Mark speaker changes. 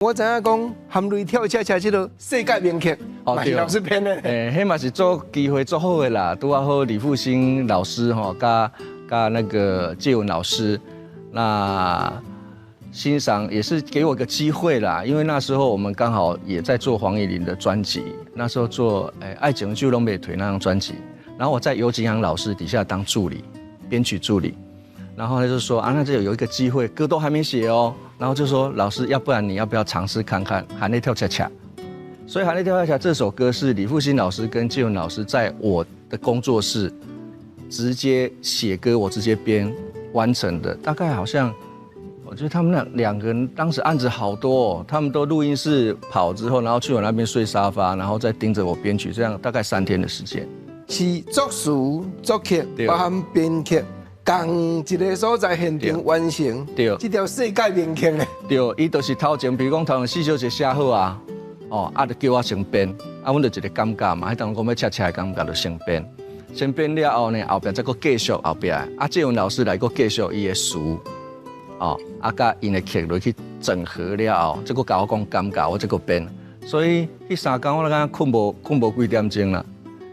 Speaker 1: 我知影讲含泪跳恰恰这个世界名曲，嘛是老师编的。
Speaker 2: 迄嘛是做机会做好的啦，拄好李复兴老师吼，加那个介文老师，那欣赏也是给我个机会啦，因为那时候我们刚好也在做黄义玲的专辑，那时候做爱情就拢袂退那张专辑，然后我在尤景阳老师底下当助理，编曲助理。然后他就说啊，那这有一个机会，歌都还没写哦。然后就说老师，要不然你要不要尝试看看《含泪跳恰恰》？所以《含泪跳恰恰》这首歌是李复兴老师跟介文老师在我的工作室直接写歌，我直接编完成的。大概好像，我觉得他们那两个人当时案子好多哦，他们都录音室跑之后，然后去我那边睡沙发，然后再盯着我编曲，这样大概3天的时间。
Speaker 1: 是作词、作曲，包含编曲。同一个所在现场完成，
Speaker 2: 对，
Speaker 1: 这条世界名曲咧。
Speaker 2: 对，伊就是头前，比如讲头前4小节写好啊，哦，就叫我先编，阮就一个感觉嘛，迄当讲要恰恰的感觉就先编，先编了后呢，后壁再搁继续后壁，介文老师来搁继续伊的词，哦，甲因的曲落去整合了后，再搁甲我讲感觉，我再搁编，所以迄3天我感觉困无几点钟啦。